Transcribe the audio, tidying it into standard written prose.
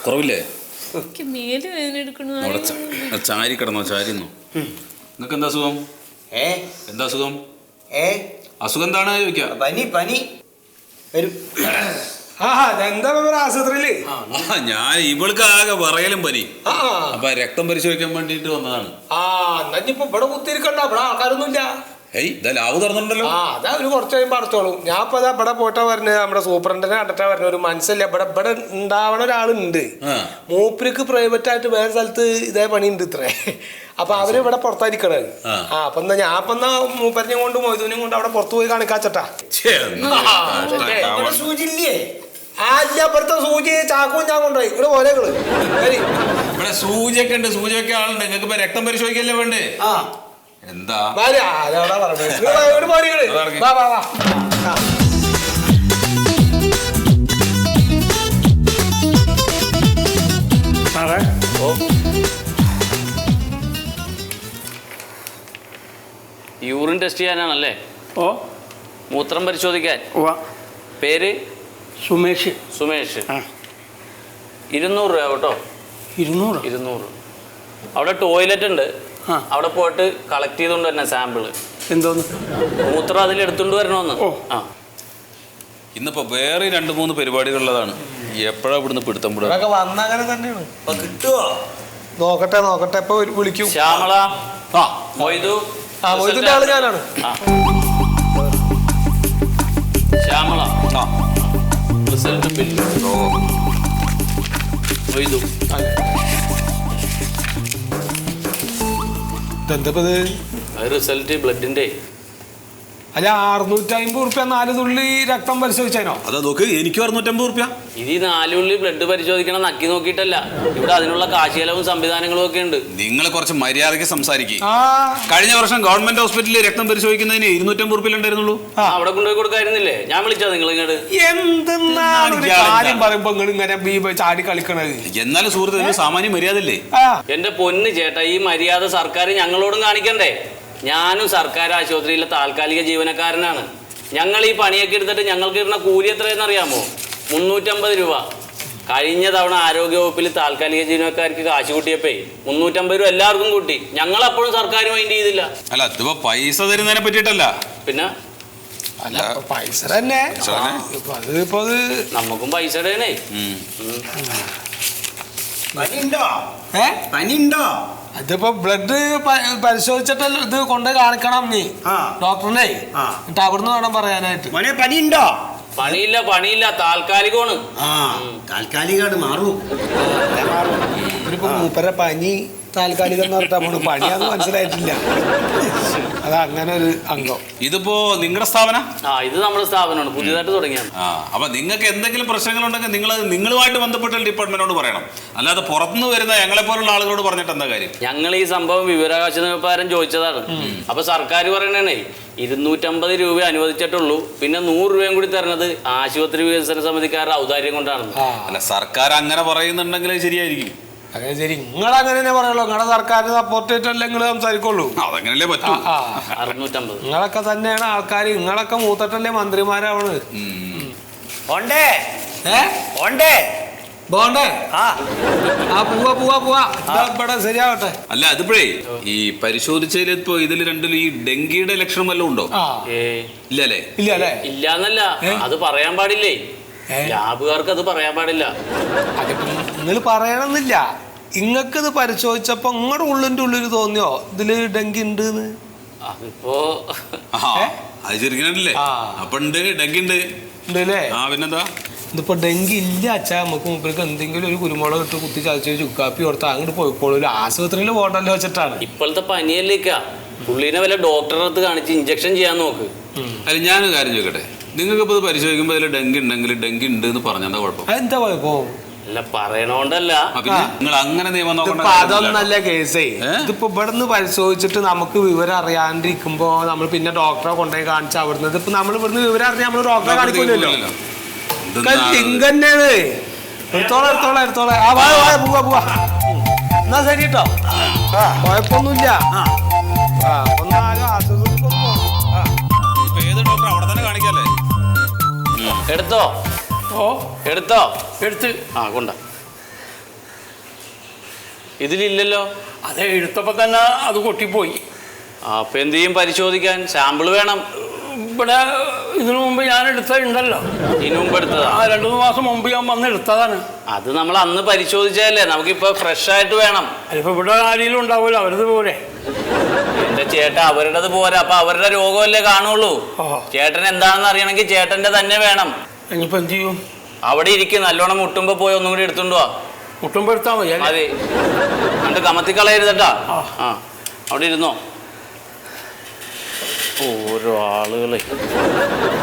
കുറവില്ലേ? ചാരി കിടന്നോ? ചാരിന്നോ? നിങ്ങൾക്ക് എന്താ അസുഖം? എന്താ അസുഖം? അസുഖം എന്താണ് ചോദിക്കാം. പനി വരും. ആശുപത്രിയില് ഞാൻ ഇവൾക്ക് ആകെ പറയലും പനി. അപ്പൊ രക്തം പരിശോധിക്കാൻ വേണ്ടിട്ട് വന്നതാണ്. ഇവിടെ കുത്തിരിക്കണ്ട, ഇവിടെ ആൾക്കാരൊന്നുമില്ല. ലാവ് തുറന്നിട്ടുണ്ടല്ലോ. അതാ ഒരു കുറച്ച് കഴിയുമ്പോൾ അടച്ചോളും. ഞാൻ ഇപ്പൊ ഇവിടെ പോയിട്ടാ പറഞ്ഞത്, നമ്മുടെ സൂപ്രണ്ടിനെ കണ്ടിട്ടാ പറഞ്ഞ ഒരു മനസ്സില്ല ഇവിടെ ഉണ്ടാവണ ഒരാളുണ്ട്. മൂപ്പർക്ക് പ്രൈവറ്റ് ആയിട്ട് വേറെ സ്ഥലത്ത് ഇതേ പണി ഉണ്ട് ഇത്രേ. അപ്പൊ അവര് ഇവിടെ പുറത്തായിരിക്കണത്. അപ്പൊ എന്നാ ഞാൻ ഇപ്പൊ മൂപ്പരനെയും കൊണ്ട് മൊയ്തുവിനെയും കൊണ്ട് അവിടെ പുറത്തു പോയി കാണിക്കാച്ചട്ടാ. സൂചി ഇല്ലേ? അല്ല, ഇവിടുത്തെ സൂചി ചാക്കും ഞാൻ കൊണ്ടുപോയി. ഇവിടെ ഓരകള് ഇവിടെ സൂചിയൊക്കെ ഉണ്ട്, സൂചിയൊക്കെ ആളുണ്ട്. നിങ്ങൾക്ക് ഇപ്പൊ രക്തം പരിശോധിക്കല്ലേ വേണ്ടേ? എന്താ യൂറിൻ ടെസ്റ്റ് ചെയ്യാനാണല്ലേ? മൂത്രം പരിശോധിക്കാൻ. പേര്? സുമേഷ്. 200 രൂപ കേട്ടോ. 200. അവിടെ ടോയ്ലറ്റ് ഉണ്ട്, അവിടെ പോയിട്ട് കളക്ട് ചെയ്തുകൊണ്ട് തന്നെ സാമ്പിള്. എന്തോന്ന്? മൂത്രം അതിൽ എടുത്തുകൊണ്ട് വരണമെന്ന്. ഇന്നിപ്പോ വേറെ 2-3 പരിപാടികളുള്ളതാണ്. എപ്പോഴാ ഇവിടുന്ന് പിടുത്തം വിടുക? വന്നങ്ങനെ തന്നെയാണ്. കിട്ടുവോ? നോക്കട്ടെ ഇപ്പൊ വിളിക്കും. ശ്യാമള, മൊയ്തു. മൊയ്തുന്റെ ആള് ഞാനാണ്. Shyamala, result bill. Moidu. Result ബ്ലഡിന്റെ. അല്ല, 650 റുപ്യ 4 തുള്ളി രക്തം പരിശോധിച്ചോ? അതാ നോക്ക്, എനിക്ക് 650 റുപ്യ. ഇത് 4 തുള്ളി ബ്ലഡ് പരിശോധിക്കണം നക്കി നോക്കിയിട്ടല്ല. ഇവിടെ അതിനുള്ള കാശിയലവും സംവിധാനങ്ങളും ഒക്കെ ഉണ്ട്. നിങ്ങൾ കുറച്ച് മര്യാദയ്ക്ക് സംസാരിക്കും. കഴിഞ്ഞ വർഷം ഗവൺമെന്റ് ഹോസ്പിറ്റലിൽ രക്തം പരിശോധിക്കുന്നതിന് 250 റുപ്യ ഉണ്ടായിരുന്നുള്ളൂ. അവിടെ കൊണ്ടുപോയി കൊടുക്കായിരുന്നില്ലേ? ഞാൻ വിളിച്ചാ നിങ്ങൾ ഇങ്ങോട്ട്. കാര്യം പറയുമ്പോ ഇങ്ങനെ ചാടി കളിക്കണത്. എന്നാലും സുഹൃത്ത്, സാമാന്യ മര്യാദ അല്ലേ? എന്റെ പൊന്ന് ചേട്ടാ, ഈ മര്യാദ സർക്കാർ ഞങ്ങളോടും കാണിക്കണ്ടേ? ഞാനും സർക്കാർ ആശുപത്രിയിലെ താൽക്കാലിക ജീവനക്കാരനാണ്. ഞങ്ങൾ ഈ പണിയൊക്കെ എടുത്തിട്ട് ഞങ്ങൾക്ക് കിട്ടുന്ന കൂലി എത്രയെന്ന് അറിയാമോ? 350 രൂപ. കഴിഞ്ഞ തവണ ആരോഗ്യവകുപ്പിൽ താൽക്കാലിക ജീവനക്കാർക്ക് കാശ് കൂട്ടിയപ്പോ 350 രൂപ എല്ലാവർക്കും കൂട്ടി. ഞങ്ങൾ അപ്പോഴും സർക്കാർ മൈൻഡ് ചെയ്തില്ല. അല്ല, ഇതിപ്പോ പൈസ തരുന്നതിനെ പറ്റിയിട്ടല്ല. പിന്നെ പൈസ തന്നെ നമുക്കും പൈസ ഇടേണേ. പനിയുണ്ടോ? അതിപ്പോ ബ്ലഡ് പരിശോധിച്ചിട്ട് ഇത് കൊണ്ട് കാണിക്കണം നീ ഡോക്ടറിനെ. എന്നിട്ട് അവിടുന്ന് വേണം പറയാനായിട്ട്. പനിയുണ്ടോ? പണിയില്ല, താൽക്കാലികമാണ്. താൽക്കാലികമാണ്, മാറും. ഇവരിപ്പോ മൂപ്പര പനി താൽക്കാലികം എന്ന് പറഞ്ഞിട്ടാ പണിയാന്ന് മനസ്സിലായിട്ടില്ല. അതാ അങ്ങനെ ഒരു അംഗം. ഇതിപ്പോ നിങ്ങളുടെ സ്ഥാപനം? ഇത് നമ്മുടെ സ്ഥാപനമാണ്, പുതിയതായിട്ട് തുടങ്ങിയാണ്. അപ്പൊ നിങ്ങൾക്ക് എന്തെങ്കിലും പ്രശ്നങ്ങളുണ്ടെങ്കിൽ നിങ്ങളുമായിട്ട് ബന്ധപ്പെട്ട ഡിപ്പാർട്ട്മെന്റിനോട് പറയണം. അല്ലാതെ പുറത്തുനിന്ന് വരുന്ന ഞങ്ങളെ പോലുള്ള ആളുകളോട് പറഞ്ഞിട്ട് എന്താ കാര്യം? ഞങ്ങൾ ഈ സംഭവം വിവരാവകാശ നിയമപ്രകാരം ചോദിച്ചതാണ്. അപ്പൊ സർക്കാർ പറയണേ 250 രൂപ അനുവദിച്ചിട്ടുള്ളൂ, പിന്നെ 100 രൂപയും കൂടി തരണത് ആശുപത്രി വികസന സമിതിക്കാരുടെ ഔദാര്യം കൊണ്ടാണ്. അല്ല, സർക്കാർ അങ്ങനെ പറയുന്നുണ്ടെങ്കിൽ ശരിയായിരിക്കും. അങ്ങനെ ശരി, നിങ്ങളങ്ങനെ തന്നെ പറയുള്ളൂ. നിങ്ങളുടെ സർക്കാരിന് സപ്പോർട്ട് ചെയ്തിട്ടല്ലേ നിങ്ങൾ സംസാരിക്കുള്ളൂ. അതങ്ങനല്ലേ പറ്റൂ. 650. നിങ്ങളൊക്കെ തന്നെയാണ് ആൾക്കാർ. നിങ്ങളൊക്കെ മൂത്തിട്ടല്ലേ മന്ത്രിമാരാവണ്. ശരിയാവട്ടെ. അല്ല, അതിപ്പോഴേ ഈ പരിശോധിച്ചതിൽ ഇപ്പൊ ഇതിൽ രണ്ടിലും ഈ ഡെങ്കിയുടെ ലക്ഷണം വല്ലതും ഉണ്ടോ? ഇല്ലല്ലേ? ഇല്ലാന്നല്ല, അത് പറയാൻ പാടില്ലേ. ലാബുകാർക്ക് അത് പറയാൻ പാടില്ല. നിങ്ങൾ പറയണമെന്നില്ല. ഇങ്ങക്ക് ഇത് പരിശോധിച്ചപ്പോ നിങ്ങളുടെ ഉള്ളിന്റെ ഉള്ളിൽ തോന്നിയോ ഇതില് ഡെങ്കി ഉണ്ട്? അതിപ്പോ അത് ശരിക്കണല്ലേ? അപ്പൊ ഉണ്ട്, ഡെങ്കി ഉണ്ട്. ഉണ്ടല്ലേ? പിന്നെന്താ? ഇതിപ്പോ ഡെങ്കി ഇല്ല അച്ഛാ. നമുക്ക് മൂപ്പർക്ക് എന്തെങ്കിലും ഒരു കുരുമുളക് ഇട്ട് കുത്തി ചതച്ച് ചുക്കാപ്പി കൊടുത്താൽ അങ്ങോട്ട് പോയിക്കോളൂ. ആശുപത്രിയിൽ പോകണ്ടല്ലോ വെച്ചിട്ടാണ്. ഇപ്പോഴത്തെ പനിയല്ലേക്കാ, പുള്ളിനെ വല്ല ഡോക്ടറെ അടുത്ത് കാണിച്ച് ഇഞ്ചക്ഷൻ ചെയ്യാൻ നോക്ക്. അല്ല, ഞാനൊരു കാര്യം ചോദിക്കട്ടെ, നിങ്ങൾക്ക് ഇപ്പൊ പരിശോധിക്കുമ്പോ അതിൽ ഡെങ്കി ഉണ്ടെങ്കിൽ ഡെങ്കി ഉണ്ട് എന്ന് പറഞ്ഞാൽ കുഴപ്പം? അതെന്താ കുഴപ്പം? അല്ല, പറയണോണ്ടല്ല. നിങ്ങൾ അങ്ങനെ നിയമം അതൊന്നല്ല കേസേ. ഇതിപ്പോ ഇവിടുന്ന് പരിശോധിച്ചിട്ട് നമുക്ക് വിവരം അറിയാണ്ടിരിക്കുമ്പോ നമ്മൾ പിന്നെ ഡോക്ടറെ കൊണ്ടുപോയി കാണിച്ച അവിടുന്ന് ഇപ്പൊ നമ്മൾ ഇവിടുന്ന് വിവരം അറിഞ്ഞാൽ നമ്മൾ ഡോക്ടറെ കാണിക്കൂലല്ലോ. തന്നെയാണ്. എടുത്തോളെ പോവാ. എന്നാ ശരി കേട്ടോ, കുഴപ്പമൊന്നുമില്ല. എടുത്തോ? എടുത്ത് കൊണ്ട. ഇതിലില്ലല്ലോ. അത് എടുത്തപ്പോൾ തന്നെ അത് കൊട്ടിപ്പോയി. അപ്പൊ എന്ത് ചെയ്യും? പരിശോധിക്കാൻ സാമ്പിൾ വേണം. ഇവിടെ ഇതിനു മുമ്പ് ഞാൻ എടുത്തതുണ്ടല്ലോ. ഇതിനു മുമ്പ് എടുത്തതാ? 2-3 മാസം മുമ്പ് ഞാൻ വന്ന് എടുത്തതാണ്. അത് നമ്മൾ അന്ന് പരിശോധിച്ചതല്ലേ, നമുക്കിപ്പോ ഫ്രഷ് ആയിട്ട് വേണം. അതിപ്പോ ഇവിടെ ആരെങ്കിലും ഉണ്ടാവുമല്ലോ, അവരത് പോലെ. എന്റെ ചേട്ടാ, അവരുടേത് പോരാ. അപ്പൊ അവരുടെ രോഗമല്ലേ കാണുള്ളൂ. ചേട്ടൻ എന്താണെന്ന് അറിയണമെങ്കിൽ ചേട്ടന്റെ തന്നെ വേണം. ഇനിയിപ്പോ എന്ത് ചെയ്യും? അവിടെ ഇരിക്കും, നല്ലോണം മുട്ടുമ്പോ പോയി ഒന്നും കൂടി എടുത്തോണ്ട് വാ. മുട്ടുമ്പോ എടുത്താൽ മതി. അതെ, കണ്ട് കമത്തിക്കളയരുതട്ടാ. ആ, അവിടെ ഇരുന്നോ. ഓരോ ആളുകളെ